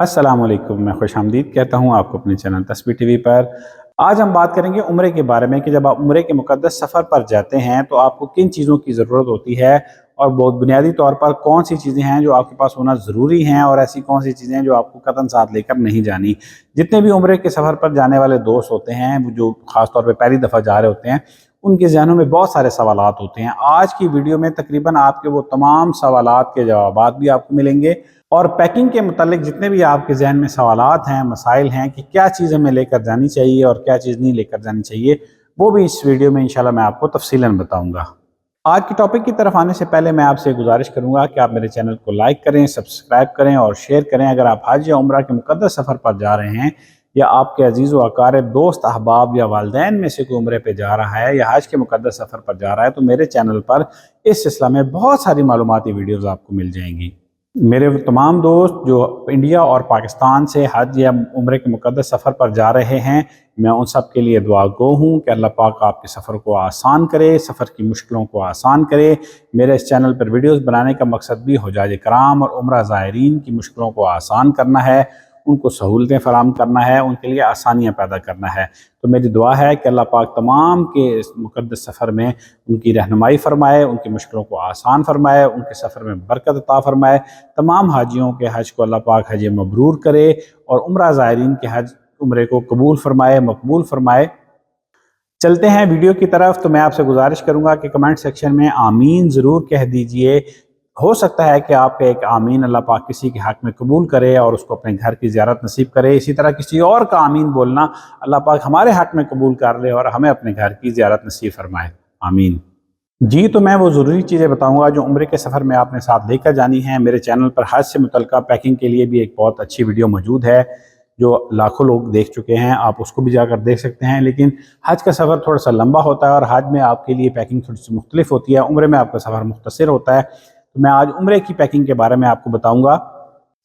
अस्सलाम वालेकुम। मैं खुश आमदीद कहता हूँ आपको अपने चैनल तस्बीर टीवी पर। आज हम बात करेंगे उम्रे के बारे में कि जब आप उम्रे के मुक़द्दस सफ़र पर जाते हैं तो आपको किन चीज़ों की ज़रूरत होती है और बहुत बुनियादी तौर पर कौन सी चीज़ें हैं जो आपके पास होना ज़रूरी हैं और ऐसी कौन सी चीज़ें हैं जो आपको कतन साथ लेकर नहीं जानी। जितने भी उम्रे के सफ़र पर जाने वाले दोस्त होते हैं जो ख़ास तौर पर पहली दफ़ा जा रहे होते हैं, उनके ज़हनों में बहुत सारे सवालात होते हैं। आज की वीडियो में तकरीबन आपके वो तमाम सवालात के जवाबात भी आपको मिलेंगे और पैकिंग के मुतालिक जितने भी आपके जहन में सवालात हैं, मसाइल हैं कि क्या चीज़ हमें लेकर जानी चाहिए और क्या चीज़ नहीं लेकर जानी चाहिए, वो भी इस वीडियो में इंशाल्लाह मैं आपको तफसीलन बताऊंगा। आज की टॉपिक की तरफ आने से पहले मैं आपसे गुजारिश करूंगा कि आप मेरे चैनल को लाइक करें, सब्सक्राइब करें और शेयर करें। अगर आप हज या उम्रा के मुक़द्दस सफ़र पर जा रहे हैं या आपके अजीज़ व अकारिब, दोस्त, अहबाब या वालिदैन में से कोई उम्रे पे जा रहा है या हज के मुक़द्दस सफ़र पर जा रहा है, तो मेरे चैनल पर इस सिलसिला में बहुत सारी मालूमाती वीडियोज़ आपको मिल जाएंगी। मेरे तमाम दोस्त जो इंडिया और पाकिस्तान से हज या उम्रे के मुक़द्दस सफ़र पर जा रहे हैं, मैं उन सब के लिए दुआ गो हूँ कि अल्लाह पाक आपके सफ़र को आसान करे, सफ़र की मुश्किलों को आसान करे। मेरे इस चैनल पर वीडियोस बनाने का मकसद भी हुज्जाज कराम और उम्रा ज़ायरीन की मुश्किलों को आसान करना है, उनको सहूलतें फ़राहम करना है, उनके लिए आसानियाँ पैदा करना है। तो मेरी दुआ है कि अल्लाह पाक तमाम के इस मुक़द्दस सफ़र में उनकी रहनुमाई फ़रमाए, उनकी मुश्किलों को आसान फ़रमाए, उनके सफ़र में बरकत अता फ़रमाए। तमाम हाजियों के हज को अल्लाह पाक हज मबरूर करे और उम्रा ज़ायरीन के हज उम्रे को कबूल फ़रमाए, मकबूल फ़रमाए। चलते हैं वीडियो की तरफ। तो मैं आपसे गुजारिश करूँगा कि कमेंट सेक्शन में आमीन ज़रूर कह दीजिए। हो सकता है कि आपका एक आमीन अल्लाह पाक किसी के हक़ में कबूल करे और उसको अपने घर की ज़ियारत नसीब करे। इसी तरह किसी और का आमीन बोलना अल्लाह पाक हमारे हक़ में कबूल कर ले और हमें अपने घर की ज़ियारत नसीब फरमाए। आमीन। जी, तो मैं वो ज़रूरी चीज़ें बताऊंगा जो उम्रे के सफ़र में आपने साथ लेकर जानी है। मेरे चैनल पर हज से मुतल्लिक़ पैकिंग के लिए भी एक बहुत अच्छी वीडियो मौजूद है जो लाखों लोग देख चुके हैं, आप उसको भी जाकर देख सकते हैं। लेकिन हज का सफ़र थोड़ा सा लंबा होता है और हज में आपके लिए पैकिंग थोड़ी सी मुख्तलिफ होती है, उम्रे में आपका सफ़र मुख्तसर होता है। तो मैं आज उम्रे की पैकिंग के बारे में आपको बताऊँगा।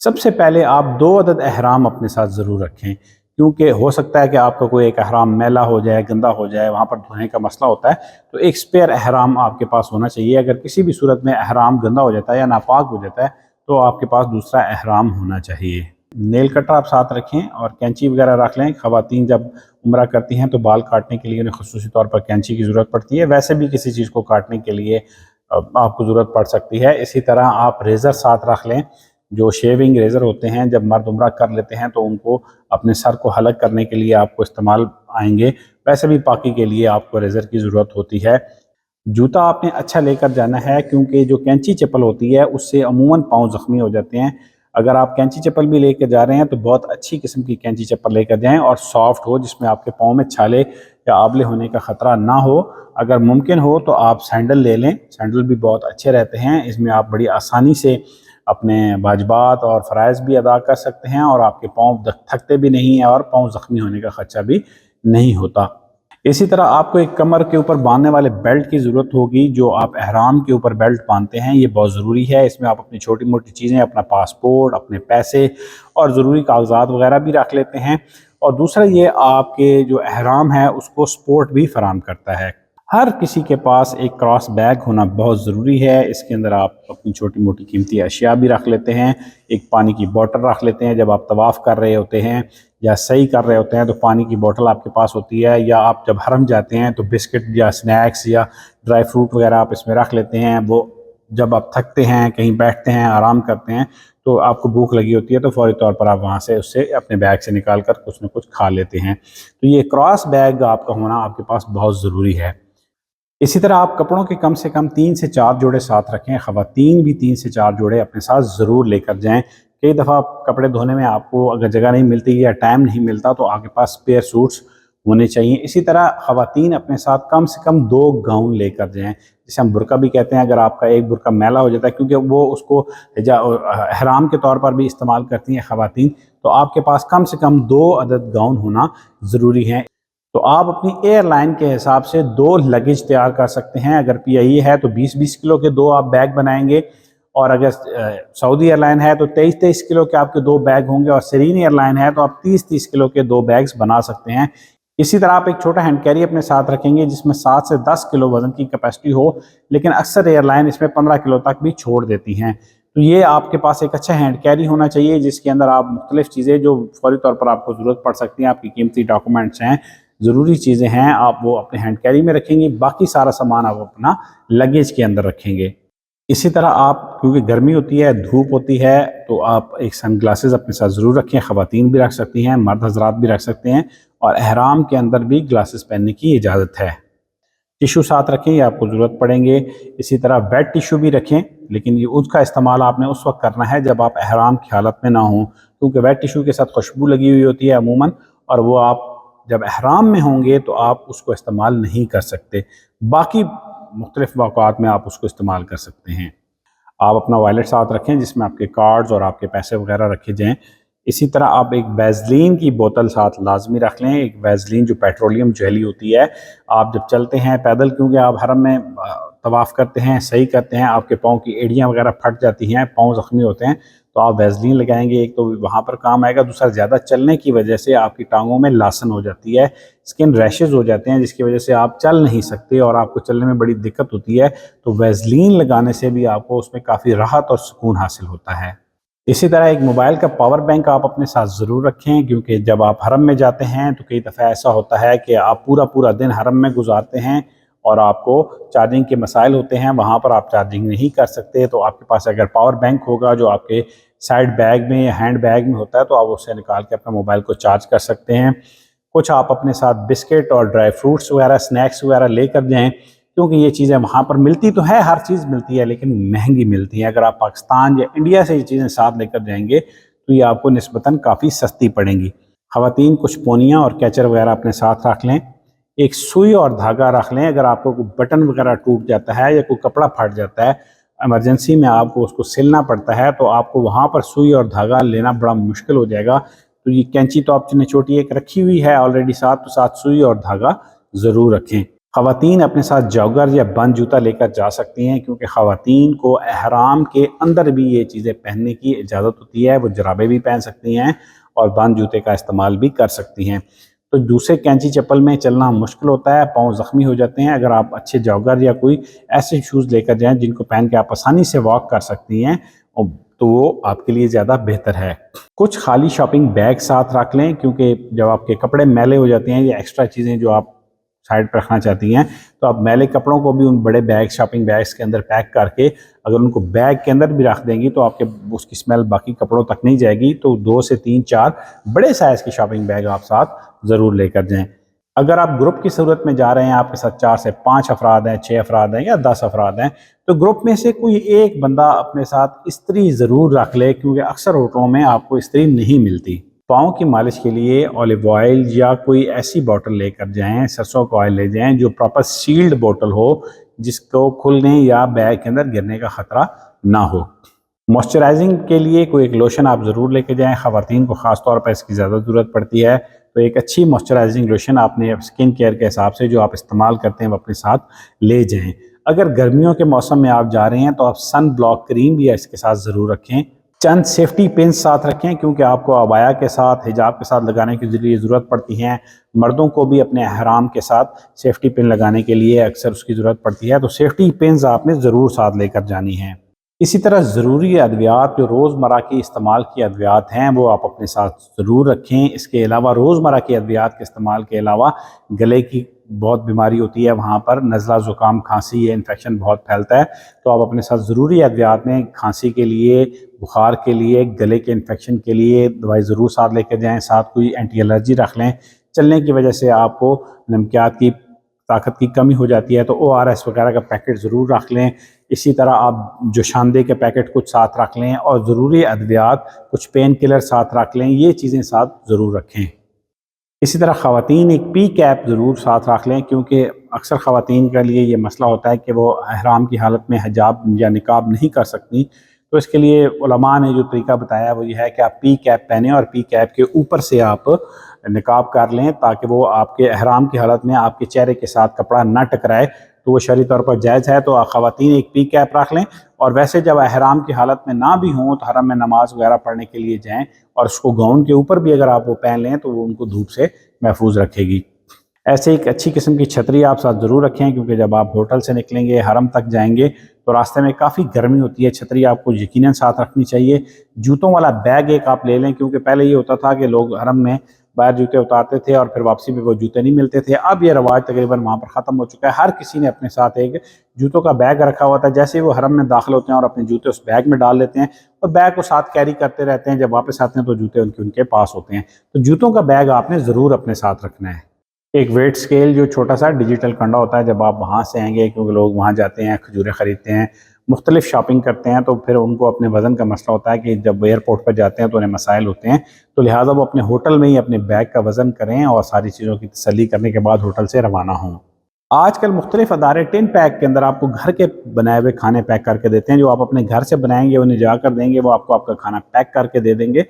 सबसे पहले आप 2 अदद अहराम अपने साथ ज़रूर रखें, क्योंकि हो सकता है कि आपका कोई एक अहराम मैला हो जाए, गंदा हो जाए, वहाँ पर धोने का मसला होता है। तो एक स्पेयर अहराम आपके पास होना चाहिए। अगर किसी भी सूरत में अहराम गंदा हो जाता है या नापाक हो जाता है तो आपके पास दूसरा अहराम होना चाहिए। नेल कटर आप साथ रखें और कैंची वगैरह रख लें। ख़वातीन जब उम्रा करती हैं तो बाल काटने के लिए उन्हें ख़ुसूसी तौर पर कैंची की ज़रूरत पड़ती है। वैसे भी किसी चीज़ को काटने के लिए आपको ज़रूरत पड़ सकती है। इसी तरह आप रेज़र साथ रख लें, जो शेविंग रेज़र होते हैं। जब मर्द उम्रा कर लेते हैं तो उनको अपने सर को हलक करने के लिए आपको इस्तेमाल आएंगे। वैसे भी पाकी के लिए आपको रेज़र की ज़रूरत होती है। जूता आपने अच्छा लेकर जाना है, क्योंकि जो कैंची चप्पल होती है उससे अमूमन पाँव ज़ख्मी हो जाते हैं। अगर आप कैंची चप्पल भी लेकर जा रहे हैं तो बहुत अच्छी किस्म की कैंची चप्पल लेकर जाएं और सॉफ्ट हो, जिसमें आपके पाँव में छाले या आबले होने का ख़तरा ना हो। अगर मुमकिन हो तो आप सैंडल ले लें, सैंडल भी बहुत अच्छे रहते हैं। इसमें आप बड़ी आसानी से अपने वाजिबात और फ़राइज़ भी अदा कर सकते हैं और आपके पाँव थकते भी नहीं हैं और पाँव ज़ख्मी होने का ख़दशा भी नहीं होता। इसी तरह आपको एक कमर के ऊपर बांधने वाले बेल्ट की ज़रूरत होगी। जो आप अहराम के ऊपर बेल्ट बांधते हैं ये बहुत ज़रूरी है। इसमें आप अपनी छोटी मोटी चीज़ें, अपना पासपोर्ट, अपने पैसे और ज़रूरी कागजात वगैरह भी रख लेते हैं। और दूसरा ये आपके जो अहराम है उसको सपोर्ट भी फराहम करता है। हर किसी के पास एक क्रॉस बैग होना बहुत ज़रूरी है। इसके अंदर आप अपनी छोटी मोटी कीमती अशिया भी रख लेते हैं। एक पानी की बोतल रख लेते हैं। जब आप तवाफ़ कर रहे होते हैं या सही कर रहे होते हैं तो पानी की बोतल आपके पास होती है। या आप जब हरम जाते हैं तो बिस्किट या स्नैक्स या ड्राई फ्रूट वगैरह आप इसमें रख लेते हैं। वो जब आप थकते हैं, कहीं बैठते हैं, आराम करते हैं तो आपको भूख लगी होती है तो फौरी तौर पर आप वहाँ से उससे अपने बैग से निकाल कर कुछ न कुछ खा लेते हैं। तो ये क्रॉस बैग आपका होना आपके पास बहुत ज़रूरी है। इसी तरह आप कपड़ों के कम से कम 3 से 4 जोड़े साथ रखें। ख़वातीन भी 3 से 4 जोड़े अपने साथ ज़रूर लेकर जाएं। कई दफ़ा कपड़े धोने में आपको अगर जगह नहीं मिलती या टाइम नहीं मिलता तो आपके पास स्पेयर सूट्स होने चाहिए। इसी तरह ख़वातीन अपने साथ कम से कम 2 गाउन लेकर जाएं, जिसे हम बुरका भी कहते हैं। अगर आपका एक बुरका मैला हो जाता है, क्योंकि वो उसको एहराम के तौर पर भी इस्तेमाल करती हैं ख़वातीन, तो आपके पास कम से कम 2 अदद गाउन होना ज़रूरी है। तो आप अपनी एयरलाइन के हिसाब से 2 लगेज तैयार कर सकते हैं। अगर PIE है तो 20-20 किलो के 2 आप बैग बनाएंगे और अगर सऊदी एयरलाइन है तो 23-23 किलो के आपके 2 बैग होंगे और सीरीन एयरलाइन है तो आप 30-30 किलो के 2 बैग्स बना सकते हैं। इसी तरह आप एक छोटा हैंड कैरी अपने साथ रखेंगे जिसमें 7 से 10 किलो वज़न की कैपेसिटी हो, लेकिन अक्सर एयरलाइन इसमें 15 किलो तक भी छोड़ देती हैं। تو یہ آپ کے پاس ایک اچھا ہینڈ کیری ہونا چاہیے جس کے اندر آپ مختلف چیزیں جو فوری طور پر آپ کو ضرورت پڑ سکتی ہیں، آپ کی قیمتی ڈاکومنٹس ہیں، ضروری چیزیں ہیں، آپ وہ اپنے ہینڈ کیری میں رکھیں گے، باقی سارا سامان آپ اپنا لگیج کے اندر رکھیں گے۔ اسی طرح آپ، کیونکہ گرمی ہوتی ہے، دھوپ ہوتی ہے، تو آپ ایک سن گلاسز اپنے ساتھ ضرور رکھیں۔ خواتین بھی رکھ سکتی ہیں، مرد حضرات بھی رکھ سکتے ہیں، اور احرام کے اندر بھی گلاسز پہننے کی اجازت ہے۔ ٹیشو ساتھ رکھیں، یہ آپ کو ضرورت پڑیں گے۔ اسی طرح ویٹ ٹیشو بھی رکھیں، لیکن یہ اس کا استعمال آپ نے اس وقت کرنا ہے جب آپ احرام کی حالت میں نہ ہوں، کیونکہ ویٹ ٹیشو کے ساتھ خوشبو لگی ہوئی ہوتی ہے عموماً، اور وہ آپ جب احرام میں ہوں گے تو آپ اس کو استعمال نہیں کر سکتے۔ باقی مختلف موقعات میں آپ اس کو استعمال کر سکتے ہیں۔ آپ اپنا وائلٹ ساتھ رکھیں جس میں آپ کے کارڈز اور آپ کے پیسے وغیرہ رکھے جائیں۔ اسی طرح آپ ایک ویزلین کی بوتل ساتھ لازمی رکھ لیں، ایک ویزلین جو پیٹرولیم جیلی ہوتی ہے۔ آپ جب چلتے ہیں پیدل، کیونکہ آپ حرم میں طواف کرتے ہیں، صحیح کرتے ہیں، آپ کے پاؤں کی ایڑیاں وغیرہ پھٹ جاتی ہیں، پاؤں زخمی ہوتے ہیں، تو آپ ویزلین لگائیں گے، ایک تو وہاں پر کام آئے گا، دوسرا زیادہ چلنے کی وجہ سے آپ کی ٹانگوں میں لاسن ہو جاتی ہے، سکن ریشز ہو جاتے ہیں، جس کی وجہ سے آپ چل نہیں سکتے اور آپ کو چلنے میں بڑی دقت ہوتی ہے۔ تو ویزلین لگانے سے بھی آپ کو اس میں کافی راحت اور سکون حاصل ہوتا ہے۔ اسی طرح ایک موبائل کا پاور بینک آپ اپنے ساتھ ضرور رکھیں، کیونکہ جب آپ حرم میں جاتے ہیں تو کئی دفعہ ایسا ہوتا ہے کہ آپ پورا دن حرم میں گزارتے ہیں اور آپ کو چارجنگ کے مسائل ہوتے ہیں، وہاں پر آپ چارجنگ نہیں کر سکتے، تو آپ کے پاس اگر پاور بینک ہوگا جو آپ کے سائڈ بیگ میں یا ہینڈ بیگ میں ہوتا ہے، تو آپ اسے نکال کے اپنے موبائل کو چارج کر سکتے ہیں۔ کچھ آپ اپنے ساتھ بسکٹ اور ڈرائی فروٹس وغیرہ، سنیکس وغیرہ لے کر جائیں، کیونکہ یہ چیزیں وہاں پر ملتی تو ہے، ہر چیز ملتی ہے لیکن مہنگی ملتی ہے۔ اگر آپ پاکستان یا انڈیا سے یہ چیزیں ساتھ لے کر جائیں گے تو یہ آپ کو نسبتاً کافی سستی پڑیں گی۔ خواتین کچھ پونیاں اور کیچر وغیرہ اپنے ساتھ رکھ لیں۔ ایک سوئی اور دھاگا رکھ لیں، اگر آپ کو کوئی بٹن وغیرہ ٹوٹ جاتا ہے یا کوئی کپڑا پھٹ جاتا ہے، ایمرجنسی میں آپ کو اس کو سلنا پڑتا ہے، تو آپ کو وہاں پر سوئی اور دھاگا لینا بڑا مشکل ہو جائے گا۔ تو یہ کینچی تو آپ نے چھوٹی ایک رکھی ہوئی ہے آلریڈی ساتھ، تو ساتھ سوئی اور دھاگا ضرور رکھیں۔ خواتین اپنے ساتھ جاگر یا بند جوتا لے کر جا سکتی ہیں، کیونکہ خواتین کو احرام کے اندر بھی یہ چیزیں پہننے کی اجازت ہوتی ہے، وہ جرابیں بھی پہن سکتی ہیں اور بند جوتے کا استعمال بھی کر سکتی ہیں۔ تو دوسرے کینچی چپل میں چلنا مشکل ہوتا ہے، پاؤں زخمی ہو جاتے ہیں۔ اگر آپ اچھے جاگر یا کوئی ایسے شوز لے کر جائیں جن کو پہن کے آپ آسانی سے واک کر سکتی ہیں، تو وہ آپ کے لیے زیادہ بہتر ہے۔ کچھ خالی شاپنگ بیگ ساتھ رکھ لیں، کیونکہ جب آپ کے کپڑے میلے ہو جاتے ہیں یا ایکسٹرا چیزیں جو آپ سائڈ پہ رکھنا چاہتی ہیں، تو آپ میلے کپڑوں کو بھی ان بڑے بیگ، شاپنگ بیگز کے اندر پیک کر کے اگر ان کو بیگ کے اندر بھی رکھ دیں گی تو آپ کے اس کی سمیل باقی کپڑوں تک نہیں جائے گی۔ تو 2 سے 3 4 بڑے سائز کی شاپنگ بیگ آپ ساتھ ضرور لے کر جائیں۔ اگر آپ گروپ کی صورت میں جا رہے ہیں، آپ کے ساتھ 4 سے 5 افراد ہیں، 6 افراد ہیں یا 10 افراد ہیں، تو گروپ میں سے کوئی ایک بندہ اپنے ساتھ استری ضرور رکھ لے، کیونکہ اکثر ہوٹلوں میں آپ کو استری نہیں ملتی۔ پاؤں کی مالش کے لیے اولیو آئل یا کوئی ایسی بوٹل لے کر جائیں، سرسوں کا آئل لے جائیں جو پراپر سیلڈ بوٹل ہو، جس کو کھلنے یا بیگ کے اندر گرنے کا خطرہ نہ ہو۔ موئسچرائزنگ کے لیے کوئی ایک لوشن آپ ضرور لے کے جائیں، خواتین کو خاص طور پر اس کی زیادہ ضرورت پڑتی ہے، تو ایک اچھی موئسچرائزنگ لوشن آپ نے اسکن کیئر کے حساب سے جو آپ استعمال کرتے ہیں وہ اپنے ساتھ لے جائیں۔ اگر گرمیوں کے موسم میں آپ جا رہے ہیں تو آپ سن بلاک کریم بھی اس کے ساتھ ضرور رکھیں۔ چند سیفٹی پنس ساتھ رکھیں، کیونکہ آپ کو عبایا کے ساتھ، حجاب کے ساتھ لگانے کے ذریعے ضرورت پڑتی ہیں۔ مردوں کو بھی اپنے احرام کے ساتھ سیفٹی پن لگانے کے لیے اکثر اس کی ضرورت پڑتی ہے، تو سیفٹی پنز آپ نے ضرور ساتھ لے کر جانی ہیں۔ اسی طرح ضروری ادویات جو روزمرہ کی استعمال کی ادویات ہیں وہ آپ اپنے ساتھ ضرور رکھیں۔ اس کے علاوہ روزمرہ کی ادویات کے استعمال کے علاوہ گلے کی بہت بیماری ہوتی ہے، وہاں پر نزلہ، زکام، کھانسی، یہ انفیکشن بہت پھیلتا ہے، تو آپ اپنے ساتھ ضروری ادویات میں کھانسی کے لیے، بخار کے لیے، گلے کے انفیکشن کے لیے دوائی ضرور ساتھ لے کے جائیں۔ ساتھ کوئی اینٹی الرجی رکھ لیں، چلنے کی وجہ سے آپ کو نمکیات کی طاقت کی کمی ہو جاتی ہے تو ORS وغیرہ کا پیکٹ ضرور رکھ لیں۔ اسی طرح آپ جو شاندے کے پیکٹ کچھ ساتھ رکھ لیں، اور ضروری ادویات، کچھ پین کلر ساتھ رکھ لیں، یہ چیزیں ساتھ ضرور رکھیں۔ اسی طرح خواتین ایک پی کیپ ضرور ساتھ رکھ لیں، کیونکہ اکثر خواتین کے لیے یہ مسئلہ ہوتا ہے کہ وہ احرام کی حالت میں حجاب یا نقاب نہیں کر سکتی، تو اس کے لیے علماء نے جو طریقہ بتایا وہ یہ ہے کہ آپ پی کیپ پہنیں اور پی کیپ کے اوپر سے آپ نقاب کر لیں، تاکہ وہ آپ کے احرام کی حالت میں آپ کے چہرے کے ساتھ کپڑا نہ ٹکرائے، تو وہ شرعی طور پر جائز ہے۔ تو خواتین ایک پی کیپ رکھ لیں، اور ویسے جب احرام کی حالت میں نہ بھی ہوں تو حرم میں نماز وغیرہ پڑھنے کے لیے جائیں، اور اس کو گاؤن کے اوپر بھی اگر آپ وہ پہن لیں تو وہ ان کو دھوپ سے محفوظ رکھے گی۔ ऐसे एक अच्छी किस्म की छतरी आप साथ ज़रूर रखें, क्योंकि जब आप होटल से निकलेंगे, हरम तक जाएंगे तो रास्ते में काफ़ी गर्मी होती है। छतरी आपको यकीनन साथ रखनी चाहिए। जूतों वाला बैग एक आप ले लें, क्योंकि पहले ये होता था कि लोग हरम में बाहर जूते उतारते थे और फिर वापसी में वो जूते नहीं मिलते थे। अब ये रवाज तकरीबन वहाँ पर ख़त्म हो चुका है। हर किसी ने अपने साथ एक जूतों का बैग रखा हुआ था। जैसे ही वो हरम में दाखिल होते हैं और अपने जूते उस बैग में डाल लेते हैं और बैग को साथ कैरी करते रहते हैं, जब वापस आते हैं तो जूते उनके पास होते हैं। तो जूतों का बैग आपने ज़रूर अपने साथ रखना है। एक वेट स्केल जो छोटा सा डिजिटल कंडा होता है, जब आप वहाँ से आएंगे, क्योंकि लोग वहाँ जाते हैं, खजूरें ख़रीदते हैं, मुख्तलिफ शॉपिंग करते हैं, तो फिर उनको अपने वज़न का मसला होता है कि जब एयरपोर्ट पर जाते हैं तो उन्हें मसाइल होते हैं। तो लिहाजा वो अपने होटल में ही अपने बैग का वज़न करें और सारी चीज़ों की तसल्ली करने के बाद होटल से रवाना हों। आजकल मुख्तलिफ अदारे टिन पैक के अंदर आपको घर के बनाए हुए खाने पैक करके देते हैं। जो आप अपने घर से बनाएंगे, उन्हें जाकर देंगे, वो आपको आपका खाना पैक करके दे देंगे।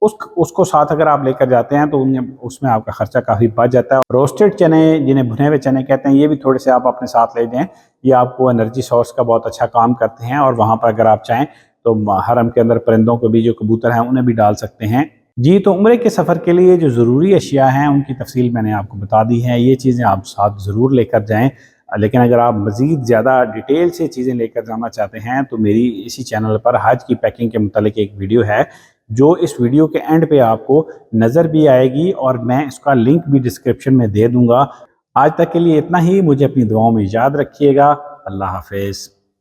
उसको साथ अगर आप लेकर जाते हैं तो उसमें आपका खर्चा काफ़ी बच जाता है। रोस्टेड चने, जिन्हें भुने हुए चने कहते हैं, ये भी थोड़े से आप अपने साथ ले जाएं। ये आपको एनर्जी सोर्स का बहुत अच्छा काम करते हैं और वहाँ पर अगर आप चाहें तो हरम के अंदर परिंदों को भी, जो कबूतर हैं, उन्हें भी डाल सकते हैं। जी, तो उम्रे के सफ़र के लिए जो ज़रूरी अशिया हैं उनकी तफसील मैंने आपको बता दी है। ये चीज़ें आप साथ ज़रूर लेकर जाएँ। लेकिन अगर आप मज़ीद ज़्यादा डिटेल से चीज़ें लेकर जाना चाहते हैं तो मेरी इसी चैनल पर हज की पैकिंग के मुतालिक एक वीडियो है, जो इस वीडियो के एंड पे आपको नज़र भी आएगी और मैं इसका लिंक भी डिस्क्रिप्शन में दे दूँगा। आज तक के लिए इतना ही। मुझे अपनी दुआओं में याद रखिएगा। अल्लाह हाफ़िज़।